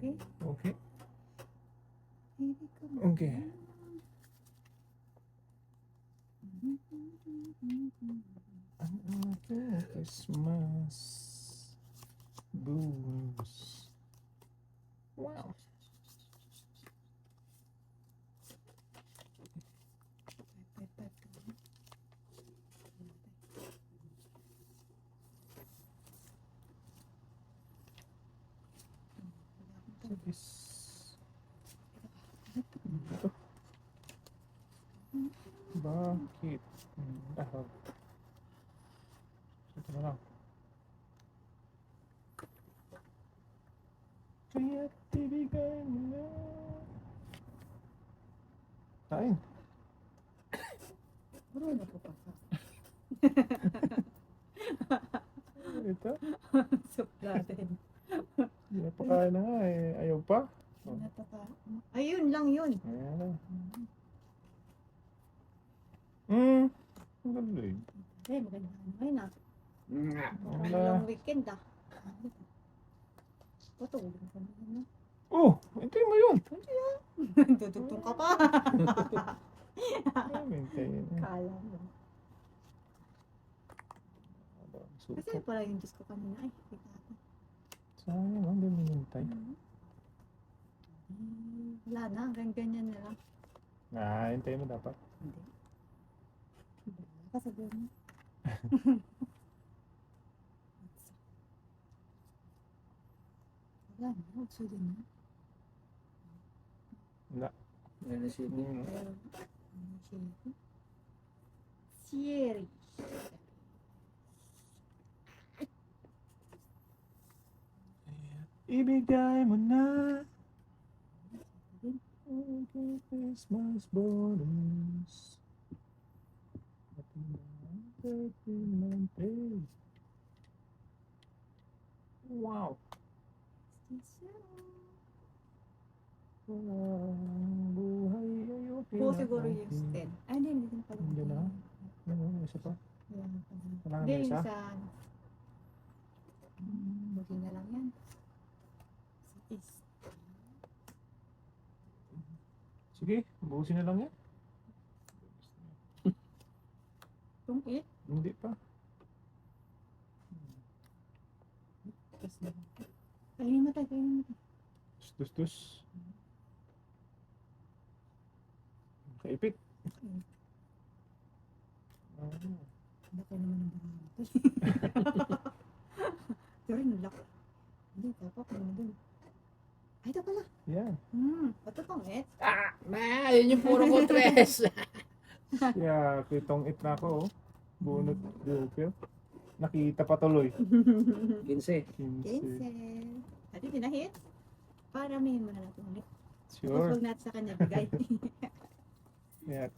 Okay. Okay. Baby, come on. Okay. Ang ating Christmas booms. Wow. Is ito. Bakit? Dahag. Ito na lang. Kaya't ibigay mo na. Kain. Marunong po pa. Ito. Soup natin. Napakain na nga eh. Ayaw pa. Ayun lang yun. Ayan na. Ang galing. Eh, maganda naman ah. Wala. Walang weekend ah. Patulog ka na. Oh, hintayin mo yun. Dudugtong ka pa. Hintayin. Kala mo. Kasi pala yung Diyos ko kanina. Ay, kita ko. Sayang, ang dami hintay. Wala na, hanggang ganyan na lang. Hintayin mo dapat. Hindi. Kasabihin mo. Wala na, utsuli na. Wala. Yan na siya. Pero, Siri. Ibigay mo na. Okay, Christmas bonus. Pati na ang 13 pay. Wow. Ang buhay ay okay. Po siguro yung stem. Ay, hindi din pala. Hindi na. Ano, isa pa? Wala na Hindi, isa? yung sa... Buti na lang yan. Is. Sige, buusin na lang yan. Tungkit. Hindi pa. Kainin mo tayo, kainin mo tayo. Tus. Kaipit. Laki naman ng banana to. Pero nalaki. Hindi, dapat mo na dun. Ay, ito pala. Yan. Ba't ito pangit? Yun yung puro ko tres. Kaya kitong it na ako, oh. Bunot joker. Nakita pa tuloy. 15. 15. Cancel. Ate, pinahit. Paramihin mo na natin ulit. Sure. Huwag natin sa kanya bigay. Yan.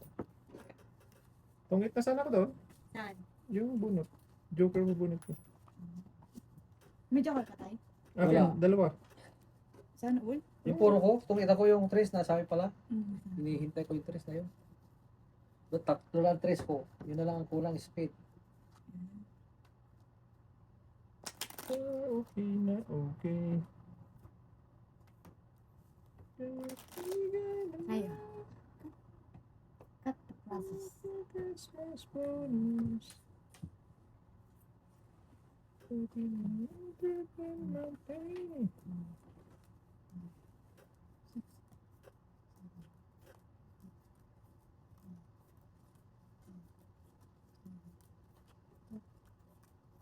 Tungit na sana ko doon. Saan? Yung bunot. Joker mo bunot ko. May joker ka tayo? Wala. Dalawa. Saan ul? Yung puro ko, tumita ko yung tres, nasabi pala. Hinihintay ko yung tres na yun. Doon, tatlo lang tres ko. Yun na lang ang kulang spade. Okay na, okay. Ayun. Cut the process. Christmas bonus.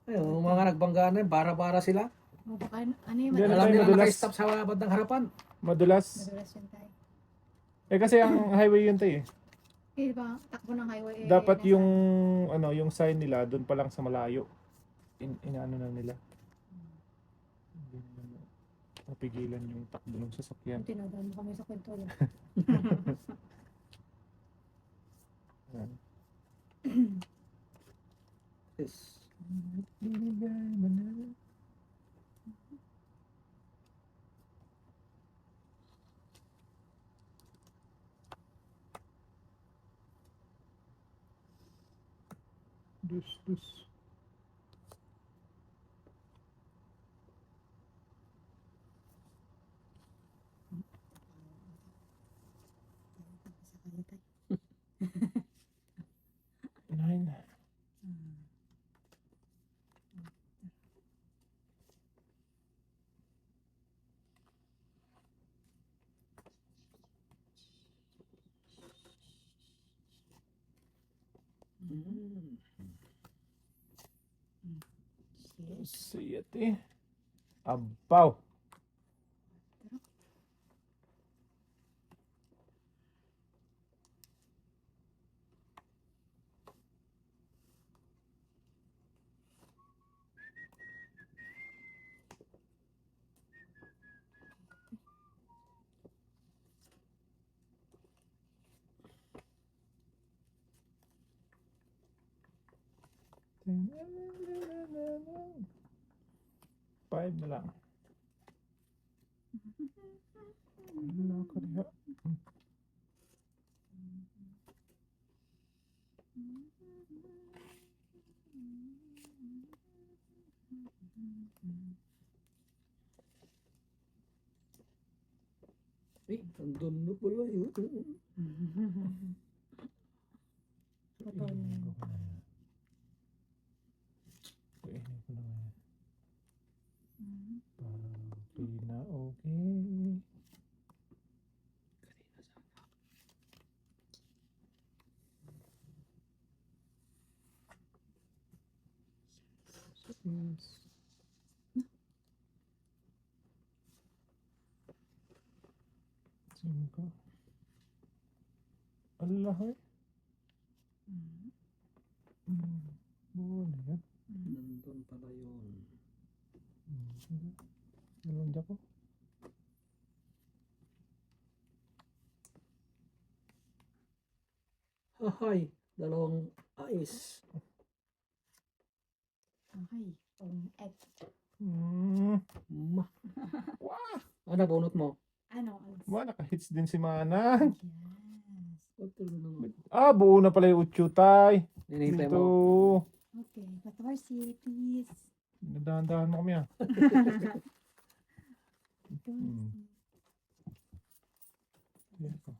Ayun, mga nagbangga na yun, bara-bara sila. O baka, ano yung Yan, Alam tayo nila madulas. naka-stop sa bandang harapan. Madulas. Madulas yun tayo. Eh kasi ang highway yun tayo eh. Eh, diba, takbo ng highway. Dapat nasa- yung yung sign nila doon pa lang sa malayo. Inaano na nila. Hindi nila mapigilan yung takbo ng sasakyan. Tinadaan mo kami sa kwento yun. Yan. Yes. Binigay mo na. Dus. Siete. Abaw. Five na lang. Wala ka diha. Eh, andun na pala yun. Putol na yun. Kainin ko na nga. Mhm. Pina okay. Six. Cinco. Allah eh. Mhm. Buwan yan. Nandun pala yun. Dalawang dyan ko. Hahay, dalawang ice. Okay. Egg. Ma. Wah! Ano, bunot mo? Ano? Alas. Wah, naka-hits din si Manang. Yes. Putol na naman. Ah, buo na pala yung utsyutay. Hinihintay Dito. mo. Okay. Patawarsi, please. Nadahan-dahan mo kami ah. Patawarsi. Yan ko.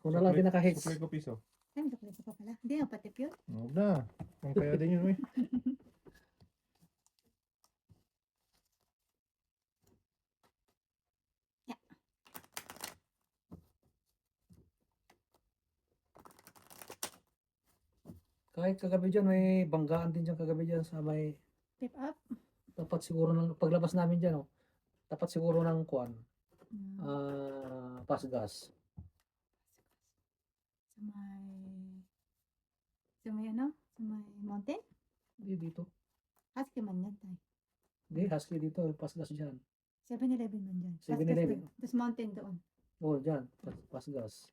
Kung na lang din naka-hits. Supply ko piso. Ay, may chocolate pa pala. Hindi, ang patip yun. Huwag na. Kung kaya din yun eh. Kahit kagabi dyan, may banggaan din dyan kagabi dyan sa may, Tip up. tapat siguro ng, paglabas namin dyan, oh, tapat siguro ng kuan, Mm. pasgas. Sa may ano? Sa may mountain? Hindi dito. Husky man yan tayo. Hindi, husky dito, pasgas dyan. 7-Eleven man dyan. 7-Eleven. Tapos mountain doon. Oh, dyan, pasgas.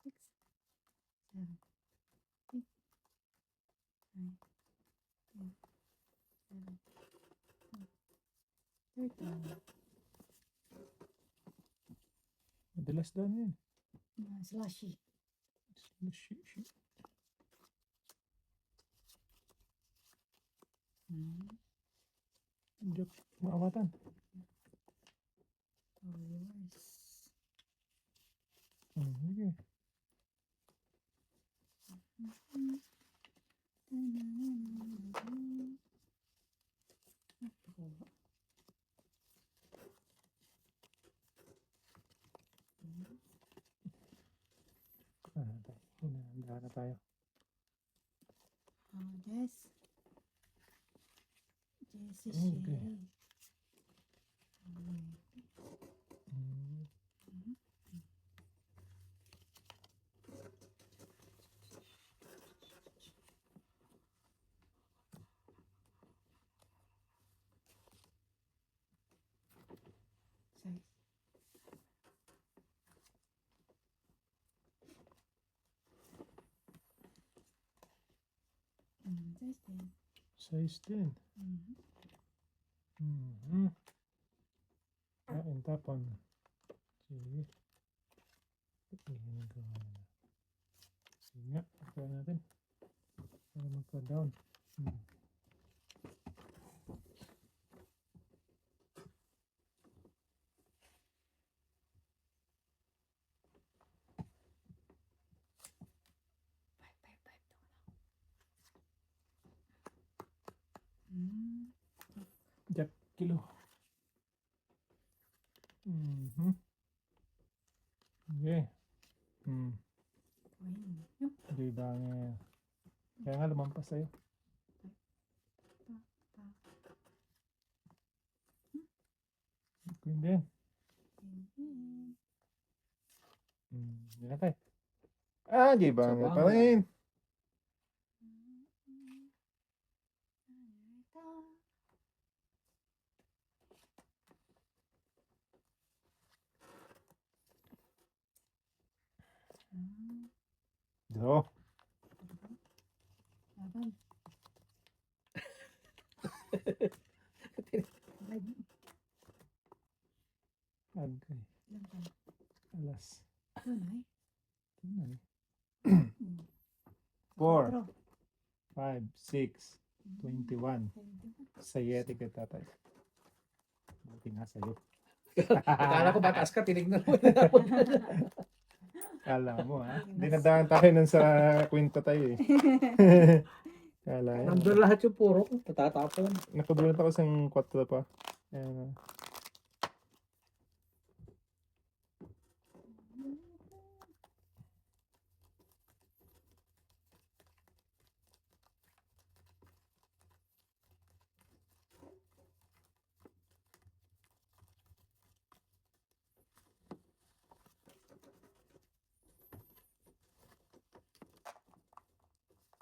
6, 7, 8, 9, 10, 11, 12, 13. Madalas daan yun. Slushy. Shit. Diyak, maawatan. Yours. Sige. Hinahandaan na tayo. Jess. Jess is Okay. Sherry. Sorry. Size 10. Size 10. Kain tapon. Sige. Ihinig ko nga na. Sige nga, kaya natin. Para magka-down. Jack kilo. Okay. Di ba nga. Kaya nga lumampas sa'yo. Queen din. Mhm. Yan na tayo. Ah, di ba Sa pa bango. rin? Do. Laban. Laban. Agay. Ilan pa? Alas. Tunay. Tunay. Hmm. 4, Quatro. 5, 6, 21. 21. Sayete ka tatay. Buti nga sa'yo. Akala ko mataas ka, tinignan mo. Kala mo ha. Dinadaan tayo nun sa kwento tayo eh. Kala Number lahat yung puro ko. Tatatapon. Nakabunot ako sa 4 pa. Ayan.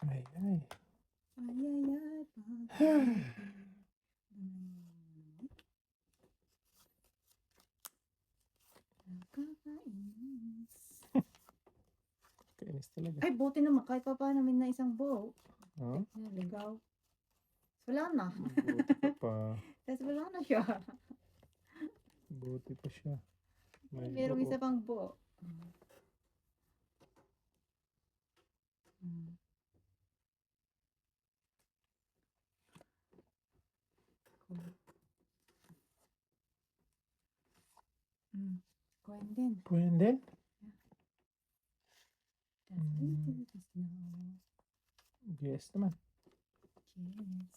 Ay, ay. Ay, ay, ay, pag- Nakakainis. Kainis talaga. Ay, buti naman kahit pa paano may na isang buo. Oh, Naligaw. Wala na. buti ka pa. Tapos wala na siya. Buti pa siya. Merong buo. isa pang buo. Hmm. Cool. Coin din. Pwede? That's into the snow. Yes naman. Yes.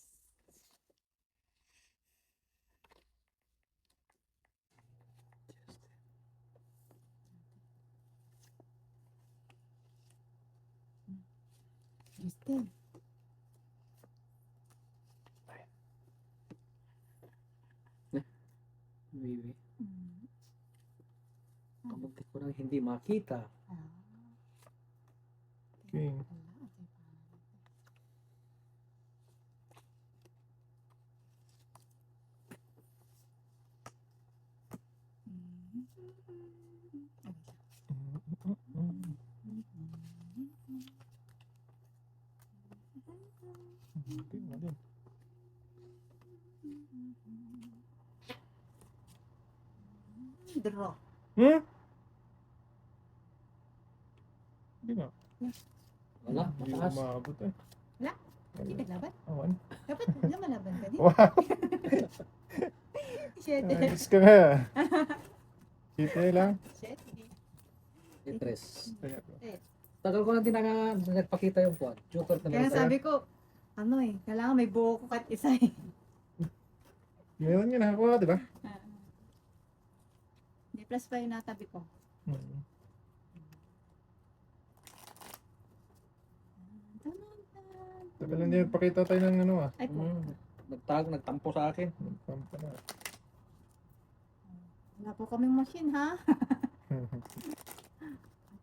Justin. Baby. Mm. Kamuntik ko nang hindi makita. Ah. King. Wala, ate, Okay, wala din. Draw. Hmm? Hindi nga. Wala, Hindi mataas. umabot eh. Wala? Hindi naglaban? Awan. Dapat lumalaban ka din. Wow! Shit. Ayos ka nga. Site lang. Shit. Interest. Kaya, Tagal ko lang din nagpakita yung quad. Joker Kaya talaga. sabi ko, ano eh, kailangan may buo ko kahit isa eh. Ngayon nga nakakuha, di ba? Hindi, plus pa yung natabi ko. Hmm. Tagal lang din pakita tayo ng ano ah. Ay po. Nagtampo sa akin. Nagpampa na. Wala po kaming machine ha.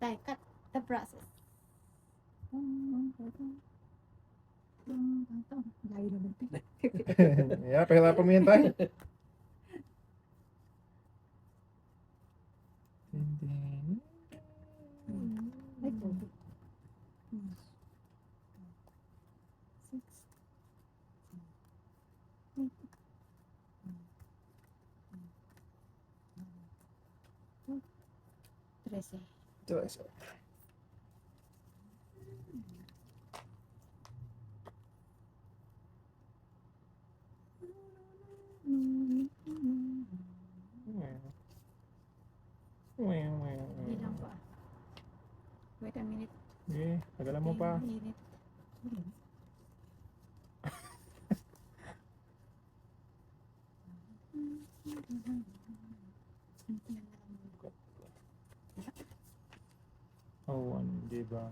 Tay, cut the process. Layo naman ito. Yeah, pahirapan mo yan tayo. Ay po. 6. 13. Ito, Bilang pa. Wait a minute. Okay, tagalan mo pa. Init. Oh, di ba?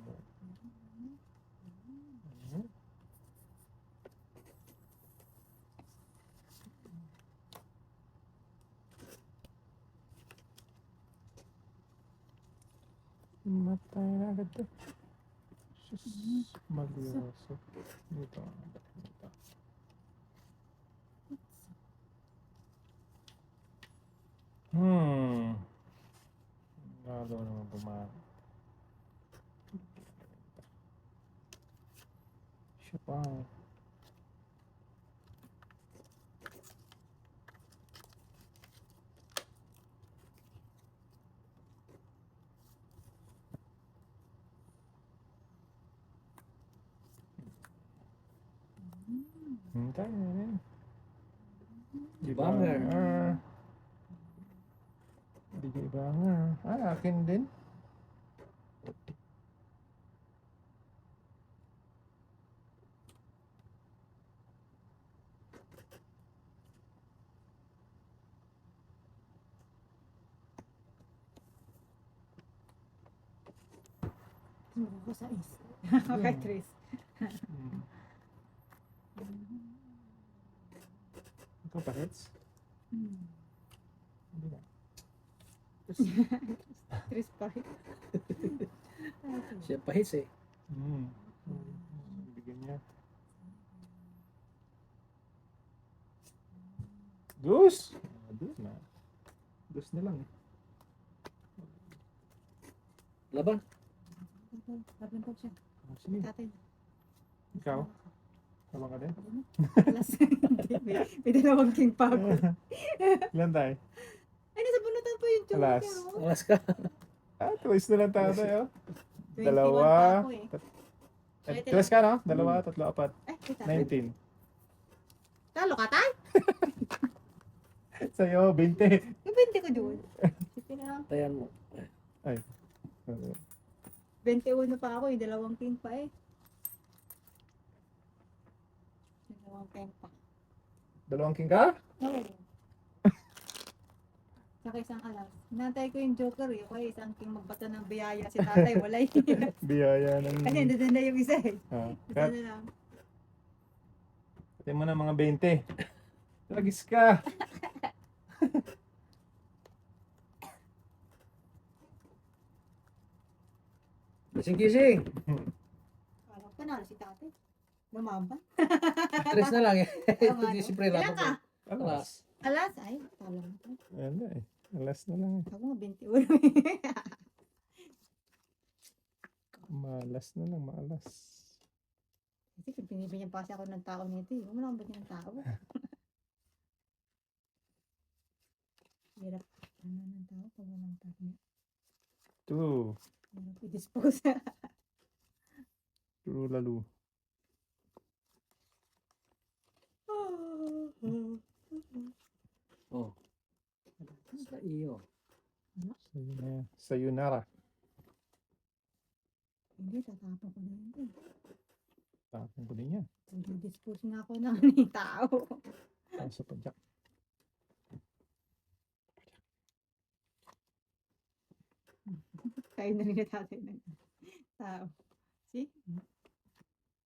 Matay na agad to. Sus, malyoso. Dito. Dito. Lalo naman bumaba. Siya pa. Hintay na rin. Banger. Di banger. Akin din. Sumura ko sa is. Okay, Tris. Ikaw pa, Reds? Hindi na. Tris pa rin. Siya pahis eh. Bigyan niya. Dus! Dus na. Dus na lang eh. Laban. Laban ko siya. Sige. Tatay. Ikaw? Tama ka din? Alas. May dalawang king pa ako. Ilan tayo? Ay, nasa bunutan po yung joke. Alas. Alas ka. Twice na lang tayo. 21 Dalawa. pa ako eh. Twice ka, no? Dalawa, tatlo, apat. Ay, tatay. 19. Talo ka, tay? Sa'yo, 20. Yung 20 ko doon. Sige na. Tayan mo. 21 pa ako, yung dalawang king pa eh. Dalawang king pa. Dalawang king ka? Oo. Saka isang alas. Hinantay ko yung joker eh. Kaya isang king magbata ng biyaya si tatay. Wala eh. Biyaya ng... Kasi nandun na yung isa eh. Ito Cut. na lang. Pati mo na mga 20. Lagis ka. Gising-gising. Alam ko na si tatay. Lumaban. Tres na lang eh. Tama, no? Hindi si Pre Ilan ka? Alas. Alas? Ay, talo na to. Ano eh. Alas na lang eh. Ako nga 21 eh. Malas na lang, malas. Kasi kung binibigyan pa kasi ako ng tao nito eh. Huwag mo lang bagyan ng tao. Hirap. Ano ng tao pag walang tao. 2. Hirap i-dispose. True lalo. Oh. Sa iyo. Sayonara. Hindi, tatapon ko na yun. Tapon ko din yan. I-dispose na ako ng ano, tao. Kaso pa Jack. Kain na rin na tatay ng tao. See?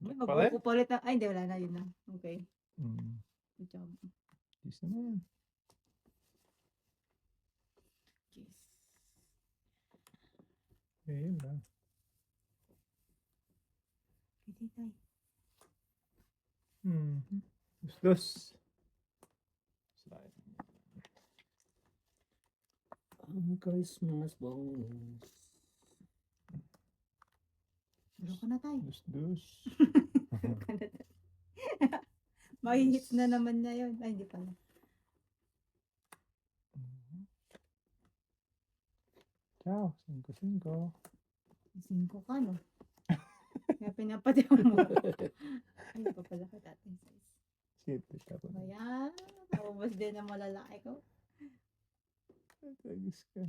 Pala? Magpupulit na. Ay, hindi, wala na yun na. Okay. Good job. Yes naman. Yes. Ayun lang. Hindi tayo. Dos. Ang Christmas bonus. Baro ko na tayo. Dos. Baro ka na tayo. Mahihit na naman niya yun. Ay, hindi pala. Ciao. 5-5. 5 ka, no? Kaya pinapatiyaw mo. Ay, pa pala ka tatay size. Siete ka pa. Ayan. Naubos din ang malalaki ko. Tagis ka.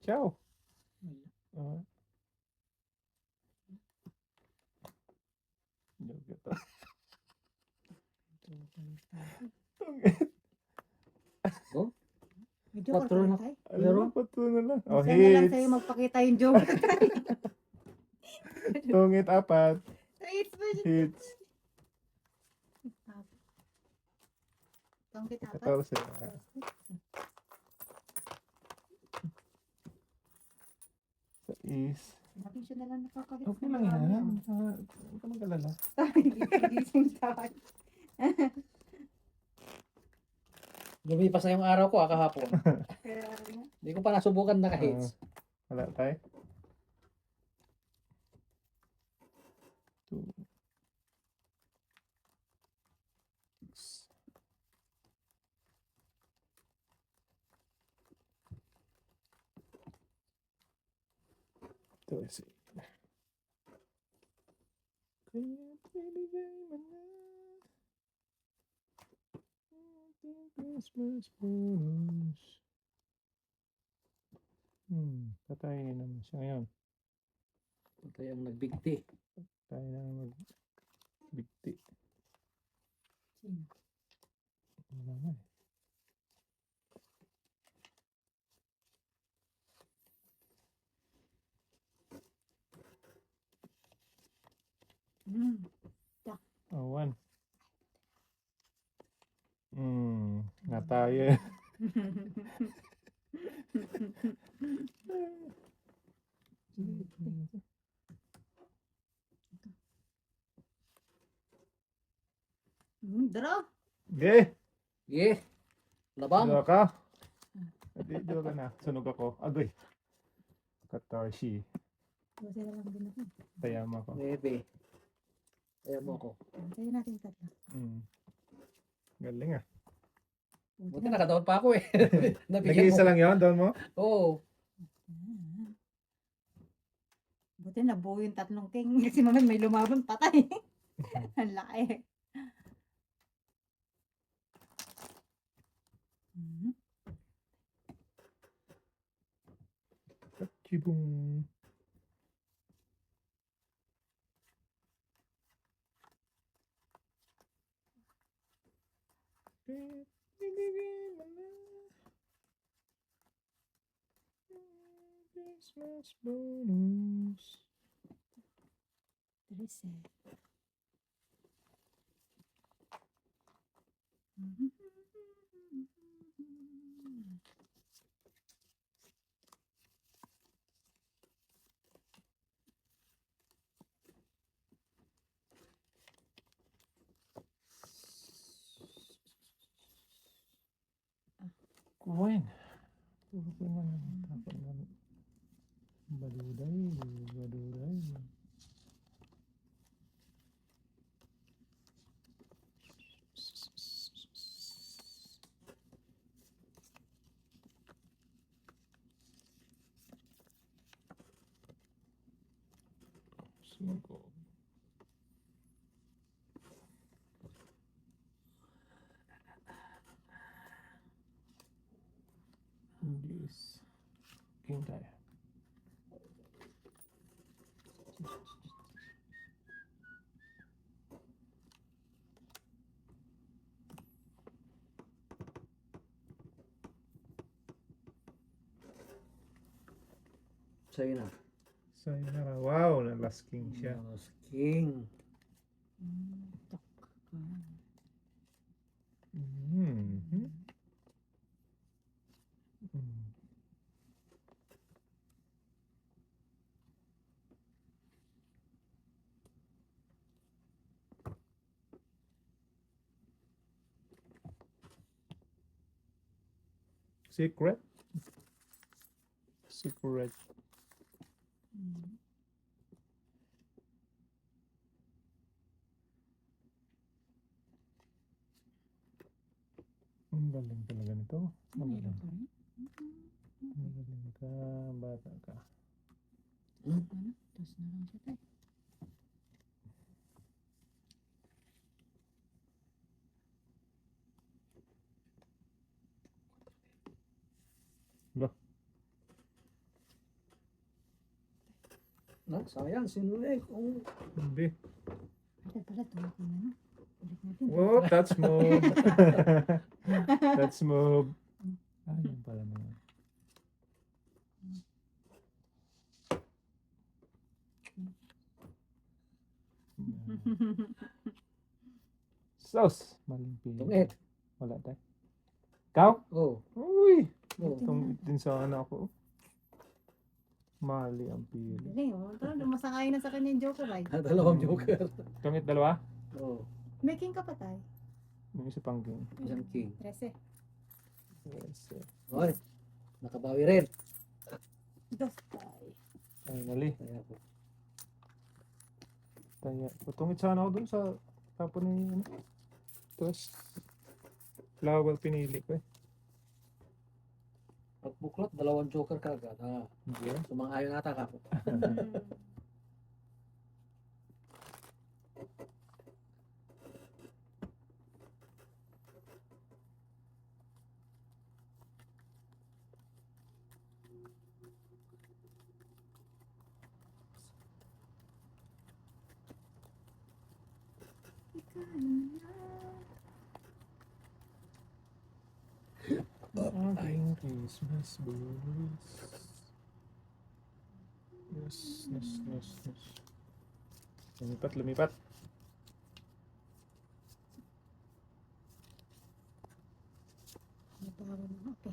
Ciao. Joke to. Medyo Patro na. tayo. Alam mo, pato na lang. Oh, Minsan na lang hits. sa'yo magpakita yung joke. Tungit, 4. Hits ba siya? Hits. Tungkit apat. 14. Is. Sabi siya na lang nakakalit. Okay lang yan. Huwag ka mag-alala. Gising tayo. Lumipas na yung araw ko kahapon. Kaya nga. Hindi ko pa nasubukan naka-hits. Wala tayo. 2. 6. Ito is kaya pinigay mo na ating Christmas bonus. Patayin naman siya ngayon. Ito yung nagbigti. Tayo na magbigti. Sino? Wala nga eh. Oh, 1. Nga tayo eh. Draw. Okay. Yeah. Labang. Dito ka. Dito ka na. Sunog ako. Agoy. 14. Buti na lang din ako. Tayama ko. 9. Kaya mo ako. Sa'yo natin tatlo. Galing ah. Buti nakadaon pa ako eh. Nabigyan Nag-iisa mo. lang yun, doon mo? Oo. Buti na buo yung tatlong king. Kasi mamaya may lumaban patay. Ang laki. Chibong. Christmas bonus. 13. Kumain. Puro ko naman. Tapos naman. Baduday. Baduday. Cinco. Yes. King tayo. Sa'yo na. Sayonara. Wow, na last king siya. Mas king. Mm-hmm. Secret? Secret. Ang galing talaga nito. Magaling. Magaling ka, bata ka. Ano? Tapos na lang siya tayo. Na, sayang. Sinunay. Oh. Hindi. Ay, pala, tumakbo na no. Balik natin. Whoop, that's move. That's move. Ah, yun pala na yun. Sos! Maling pili. Tungit. Wala tayo. Ikaw? Oh. Uy! Oh. Tungit din sana ako. Mali ang pili. Galing, oh. Talagang masakay na sa kanya yung joker ay. Dalawang joker. Tungit dalawa? Oh. May king ka pa tayo. Yung isa pang king. Isang king. 13. Yes. Okay. Nakabawi rin. Dos tayo. Finally. Kaya po. Taya. Tungit sana ako dun sa tapon ni ano. Tapos flower pinili ko eh. Pag buklot, dalawang joker kagad. Ah. Hindi ah. Sumang-ayon nata ka. Aking Christmas bells. Yes, yes, yes, yes. Lumipat, lumipat. Napahawa ng ape.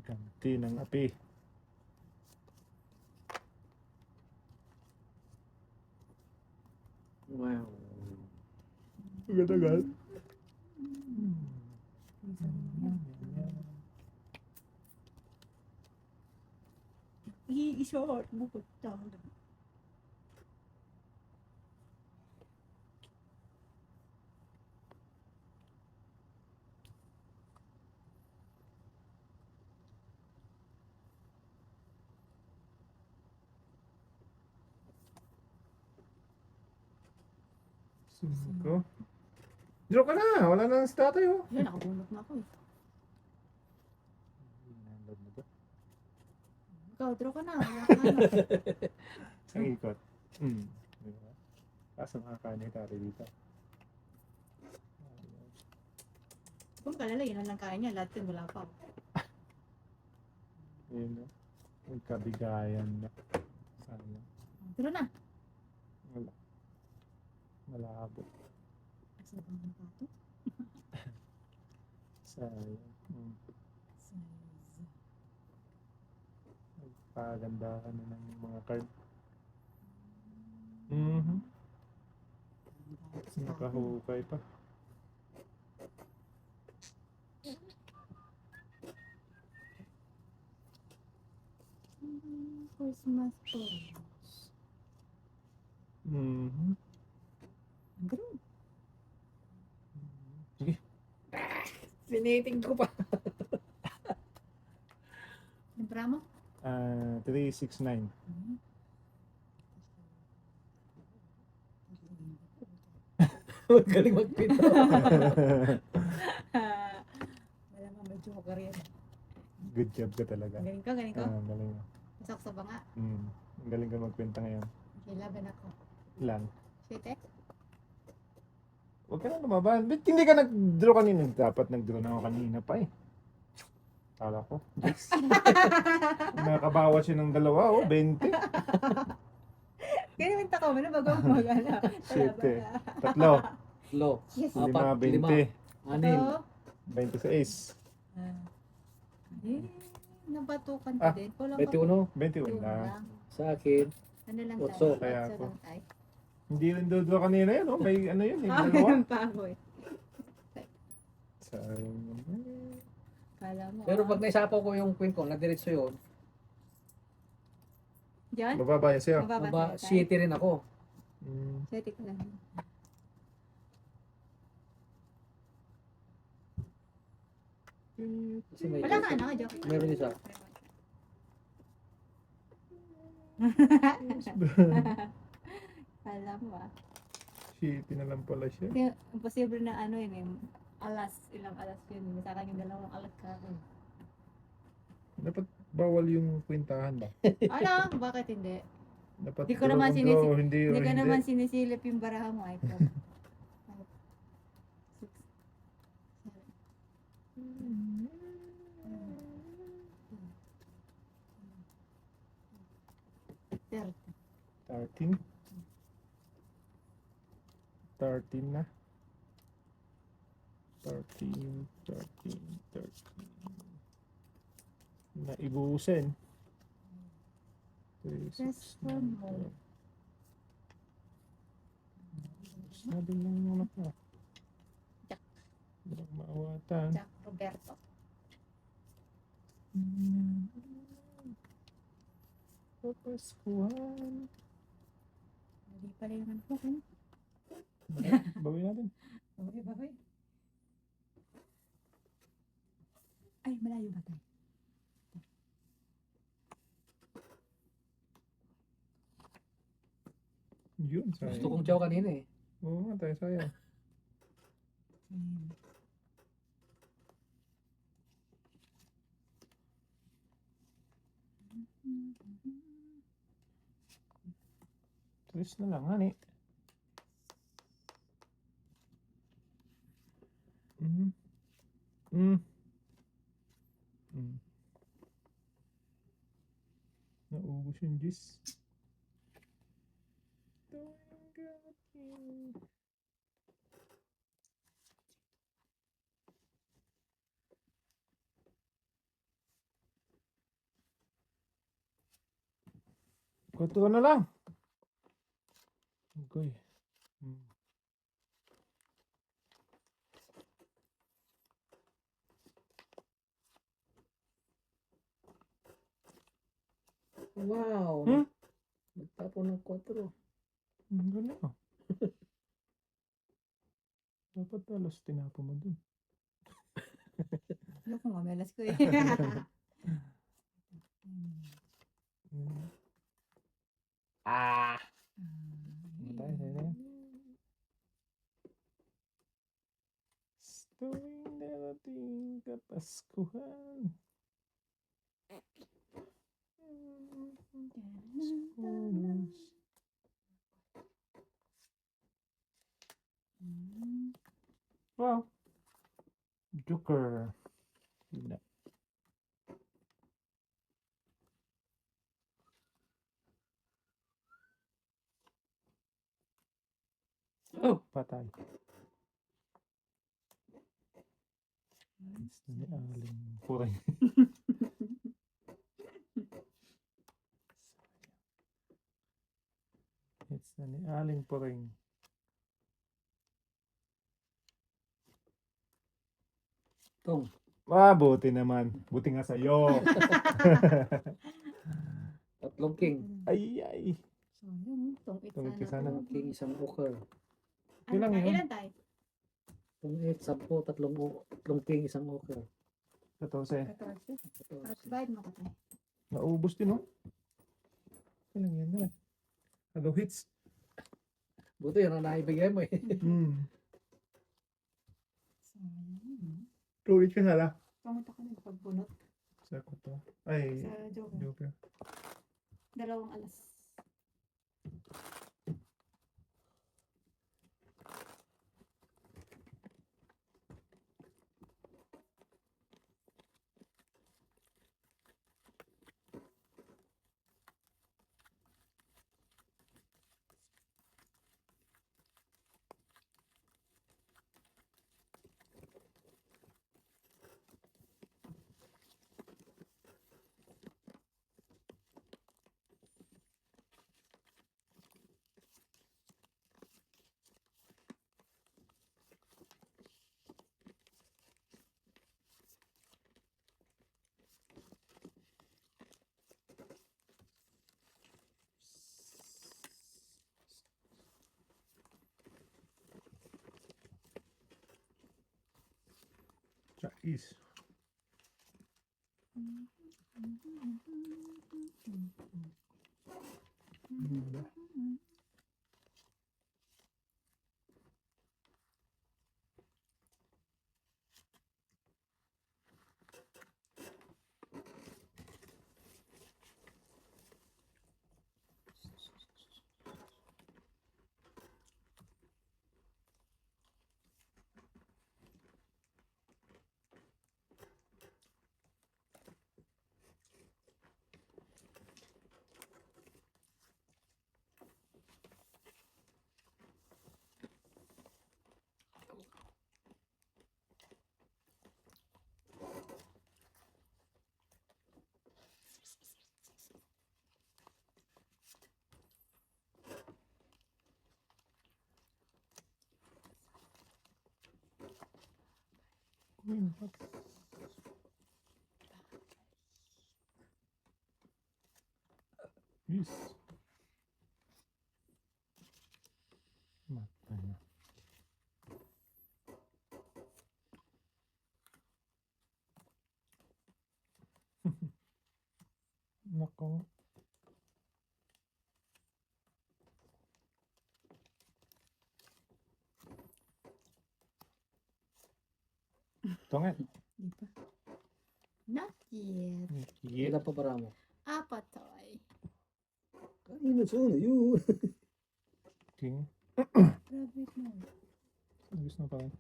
Ganti ng api. Wow. Agad-agad. I-short mo ko tayo. Cinco. Draw ka na! Wala na ang statue oh. Yan, nakabunot na ako eh. Ikaw, draw ka na. Wala ka na. Ang ikot. Diba? Kaso makakain tayo dito. Kung kalala, yun lang kaya niya. Lahat yun, wala pa. Yun no. Magkabigayan na. Sana. Draw na. Wala. Malabo. Asa ba ang pato? Sayang. Size. Pagandahan na ng mga card. Mhm. Nakahukay pa. Christmas po. Mhm. Draw. Sige. Siniting ko pa. Nabra mo? 369. Magaling magpinto. Malamang may joker yan. Good job ka talaga. Galing ka, galing ka. Galing. Pasok sa banga. Ang galing ka magkwenta ngayon. Okay, laban ako. Ilan? Shit eh. Huwag ka na lumaban. Ba't hindi ka nag-draw kanina? Dapat nag-draw na ako kanina pa eh. Kala ko. Yes. Nakabawas siya ng dalawa, 20. Kaya minta ko, ano bago mo mag-ala. Shit eh. Tatlo. Low. Yes. Lima, Apat, 20. Anim. Ito. 26. Nabatukan Ah, ko din. Kulang 21. 21 na. Sa akin. Ano lang Otso, tayo? kaya Otso ako. lang tayo. Hindi rin dodo kanina yan, oh. May ano yun, eh. Ah, Dalawa. ganun pa ako eh. Sayang naman. Kala mo. Pero pag naisapaw ko yung queen ko, nadiretso yun. Diyan? Mababa yan sa'yo. Mababa tayo. City rin ako. Seti ko lang. Kasi may Wala ka na, joke. Meron isa. Kala mo ah. Shitty na lang pala siya. Kasi imposible na ano yun eh. Ilang alas yun. Sa akin yung dalawang alas ka. Dapat bawal yung kwentahan ba? Ano? Bakit hindi? Dapat Di ko naman draw, sinisi- hindi, Hindi o ka naman sinisilip yung baraha mo. Ay, 4, 6, 7, 8, 9, 10. 13. 13 na. 13. Naibusin. 3, Press 6, for 9, more. 12. Sabi mo muna ka. Jack. Walang maawatan. Jack Roberto. Papaskuhan. Mali pala yung ano ko. Ano? Bawin natin. Okay, baboy. Ay, malayo ba tayo? Yun, sayang. Gusto kong chow kanina eh. Oo nga tayo, sayang. Hmm. Twist na lang, honey. Mm. Mm. Mm. Naubos yung juice. Kwento na lang. Okay. Mm. Wow. Hmm? Nagtapon ng 4. Ang galing ah. Dapat alas tinapo mo dun. Ayoko nga, melas ko eh. Mm. Ah! Tayo, tayo. Tuwing darating Kapaskuhan. Wow. Joker. Yun na. Oh. Patay. It's na ni Aling Puring. It's na ni Aling Puring. Tong. Buti naman. Buti nga sa'yo. 3 king. Ay, ay. Sayang, tong Tong itsa isa na na. to. King, isang ochre. Ilan yun? Ilan tayo? Tong 8, 10, 3 king, isang ochre. 14. 14. At bayad mo ka tayo. Naubos din, oh. Ilang yan na. Hello hits. Buti yun ang naibigay mo eh. Hmm. Sayang. Tuwid ka sala. Pumunta ka na pagbunot Sa ko to. Ay, sa Joker. Joker. 2 alas. Chais. Yes. Matay na. Nako. Tongit. Di pa. Not yet. Yep. Ilan pa bara mo? Apat toy. Kanino sana yun? King. Grabe mo. Ayos na pala.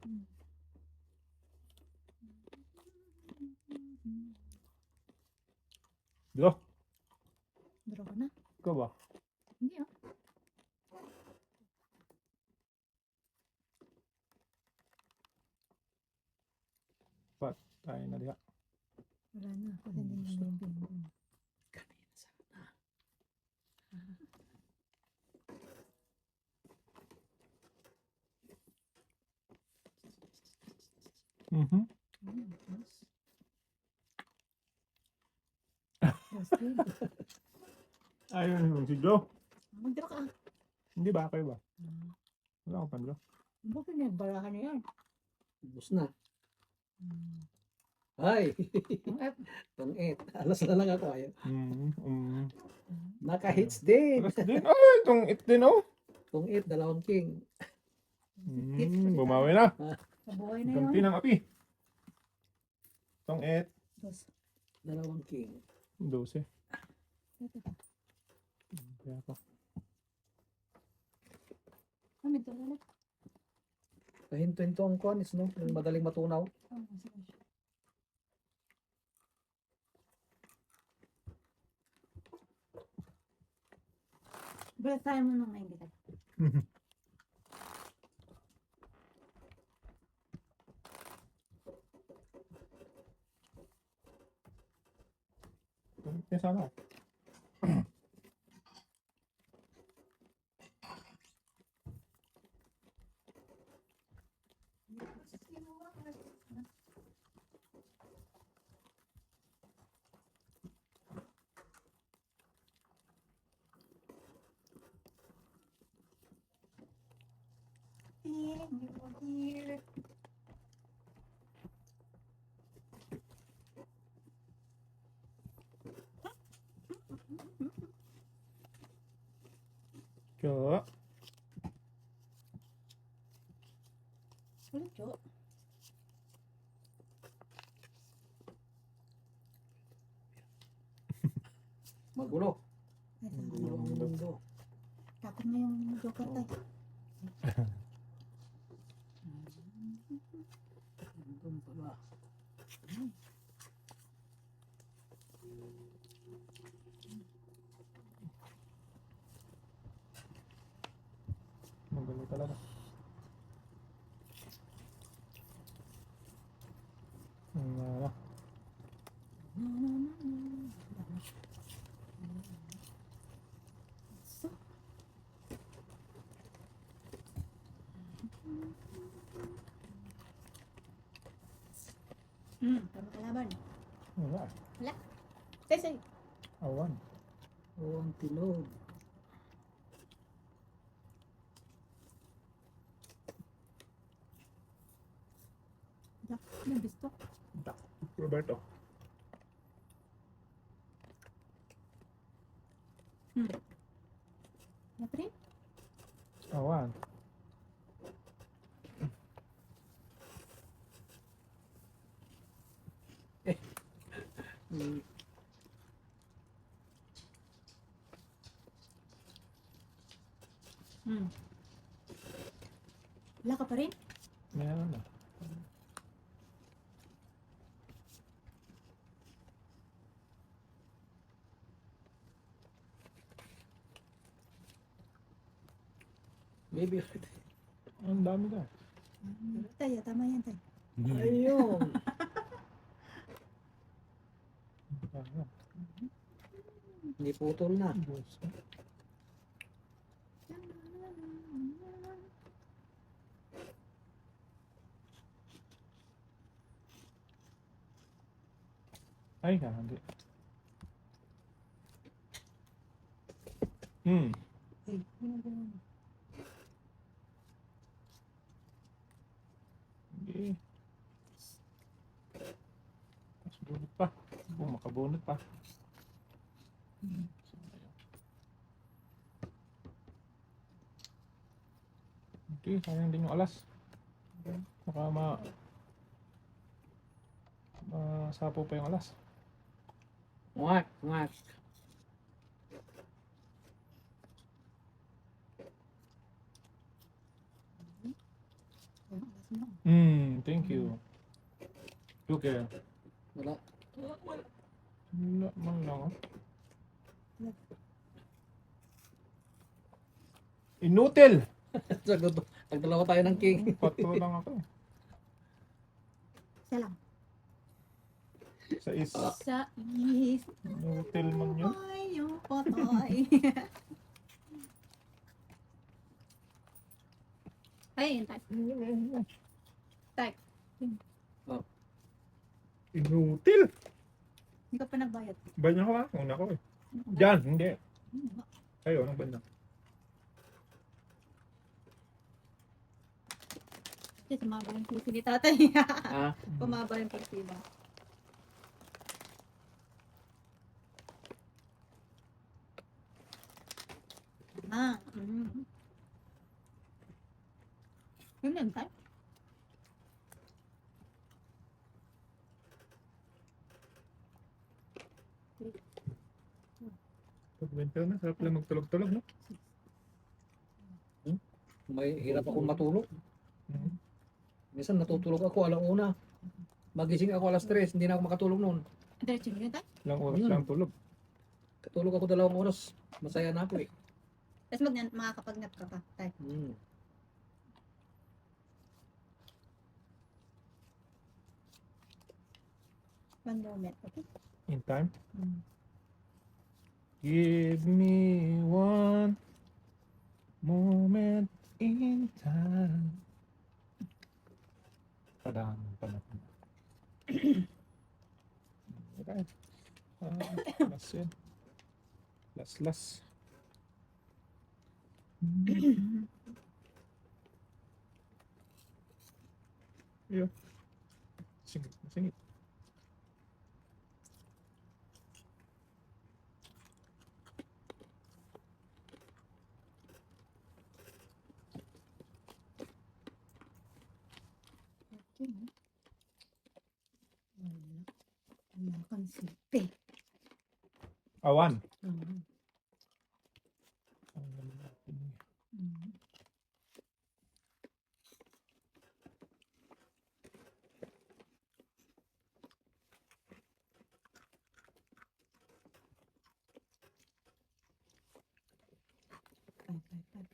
Go. Draw ko na. Ikaw ba? Hindi ah. Tayo na diha. Wala na. Kasi hindi na yung bingo. Kanino sana? Mhm. Yes. That's good. Ayun, si Joe. Mag-draw ka. Hindi ba? Kayo ba? Wala akong pandro. Bakit nagbarahan niya yan? Ubus na. Ay! Ang F. Pang 8. Alas na lang ako ayaw. Naka-hits din. Alas din. Ay, itong it din oh. Pang 8, dalawang king. Bumawi na. Sa buhay na Ganti yun. ng api. Itong it. Dos. Dalawang king. 12. Ito pa. Kaya pa. Kami ito ulit. Kahinto-hinto ang coins, no? Yung madaling matunaw. Oh, sige. Balik tayo muna ng naingitan. Kaya sana. Here. Kaya. Ulit yun. Magulo. Ito. Magulo ang mundo. Takot na yung joker tayo. Doon pala. Magulo talaga. Ano? So. Tama kalaban. Wala. Tesay. Awan. Oo, ang tinog. May gusto. Roberto. Napre? Awan. Hmm. Wala ka pa rin? Meron na. Maybe. Ang dami na. Tayo, tama yan tayo. Ayun. Hindi putol na. Ay, hindi. Hmm. Ay, ginagawa mo. Hindi. Mas bunot pa. Makabunot pa. Okay, sayang din yung alas. Baka masapo pa yung alas. Ngak, ngak. Ang alas mo. Thank you. Okay. Wala. Wala man lang. Oh. Inutil! Nagdalawa tayo ng king. Patro lang ako. Isa lang. Sa is. Sa is. Inutil man yun. Ay, yung patay. Ay, yun tayo. Tayo. Inutil! Hindi ka pa nagbayad. Banyo ko una ko eh. Diyan, hindi. Ayo, anong banyo? Kasi sumaba yung puso ni tatay. Ah, Pumaba yung pagsiba. Yun lang tayo. Pag winter na, sarap lang magtulog-tulog, no? may hirap akong matulog. Mhm. Minsan natutulog ako alauna. Magising ako alas 3, hindi na ako makatulog noon. Diretso nyo tayo. Ilang oras lang tulog. Katulog ako 2 oras. Masaya na ako eh. Tapos makakapag-nap ka pa. Tayo. Hmm. One moment. Okay? In time. Give me one moment in time. Padaan pa natin. Okay. Last yun. Last. Yeah. Singit. Okay. Wala kang silpi. Awan. Mhm. Mhm. Five.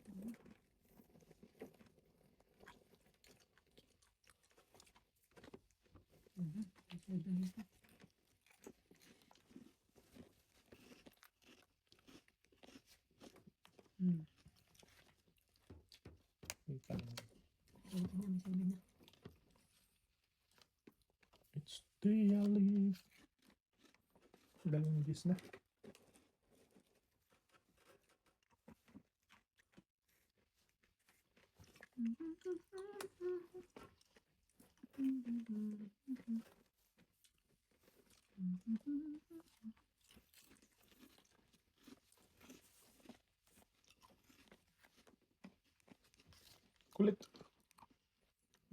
Mhm. Hmm. Sabi na. It's the olive. Dalawang gis na. Kulit.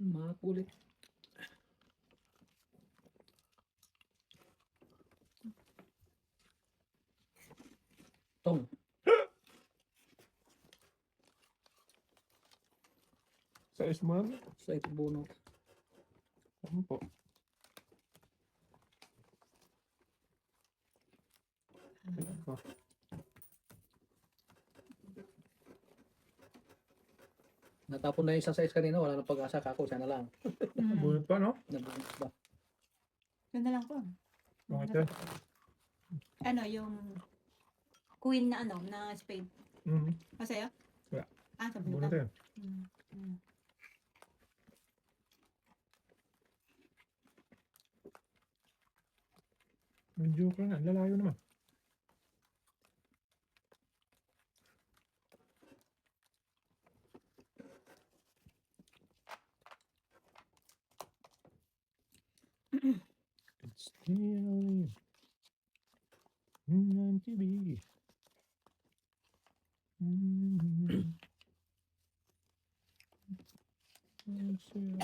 Makulit. Tong. Sa isman. Sa ito bunot. Ano po? Ito. Natapon na yung isang size kanina. Wala nang pag-asa kako. Sana lang. Bunot pa, no? Nabunot ba? Yun na lang po. Okay. Ano, yung queen na ano, na spade. Masaya? Wala. Sa Bunot bunutan. yan. Medyo ka nga, lalayo naman. It's still meant to be. It's still-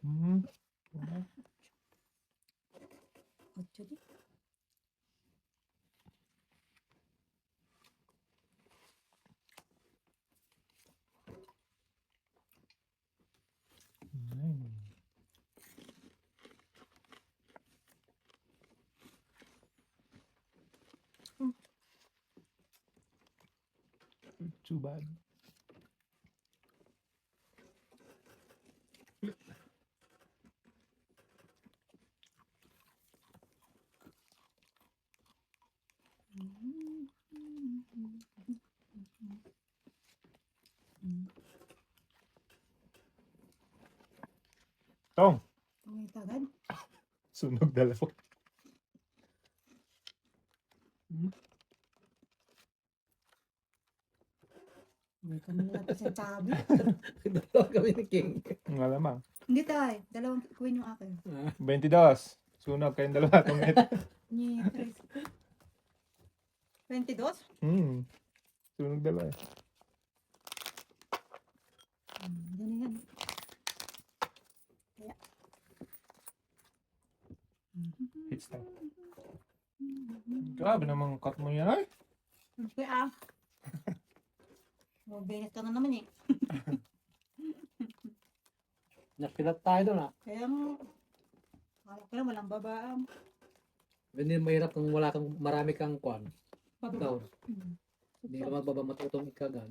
Hmm. Actually, Nine. Too bad. Tong, okay, tagad. sunog dalawa. Hindi kami napasintabi. Dalawa kami ni King. Ang alamang. Hindi tayo. Dalawang kuwin yung akin. 22. Sunog kayong dalawa. Tumit. Ni Tres. 22? Sunog dalawa eh. Yan na yan. Kaya. Hits time. Grabe namang cut mo yan ay. Kaya. Mabinis ka na naman eh. Napilat tayo doon ah. Kaya mo. Kala ko lang walang babaam. Hindi mahirap kung wala kang marami kang kwan. Bababa. Down. Hindi ka magbaba matutong ikagan.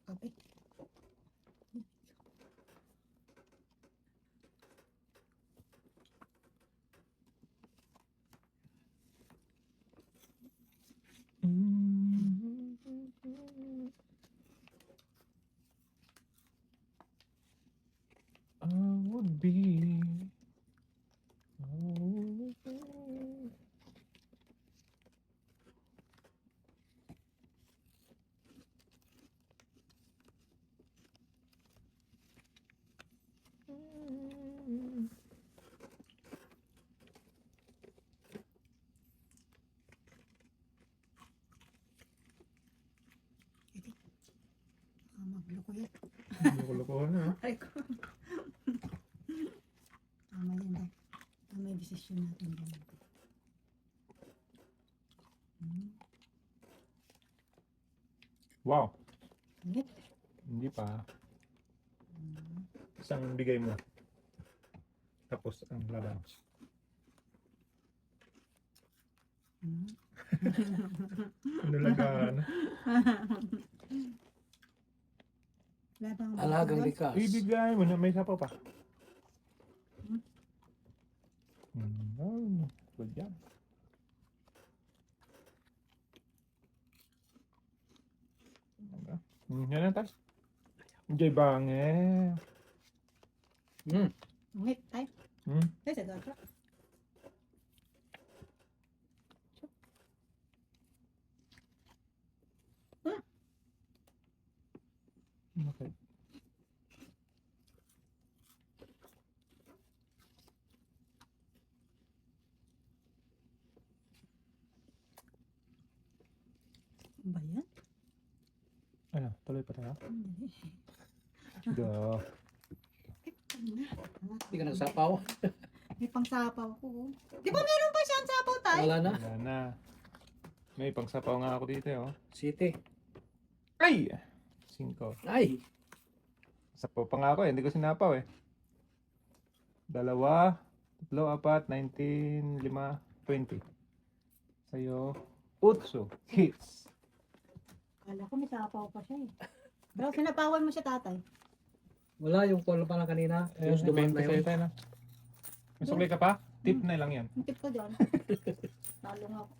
Kape. I would be. I would be. Magloko yan. Loko-lokohan na. Ay ko. Tama yan dahil. Tama yung desisyon natin dyan. Wow. Ingat. Hindi pa. Isang bigay mo. Tapos ang laban. Nalagaan. Alagang likas. Ibigay mo na may sapaw pa. Good job. Yan na tayo. Jay bange. Ngit, tayo. Hmm? Tayo sa gata. Okay. Ano ba yan? Ano, tuloy pa tayo? Hindi. Duh. Hindi ka nagsapaw. May pang sapaw ko. Di ba meron pa siyang sapaw tayo? Wala na. Wala na. May pangsapaw nga ako dito, oh. City. Ay! 5. Ay! Sapaw pa nga ako eh, hindi ko sinapaw eh. 2, 3, 4, 19, 5, 20. Sa'yo, 8 hits. Kala ko may sapaw pa siya eh. Pero sinapawan mo siya, tatay. Wala yung call pa lang kanina. Yung dumaan na yun. May sukli ka pa? Tip na lang yan. Ang tip ko dyan. Talo nga ako.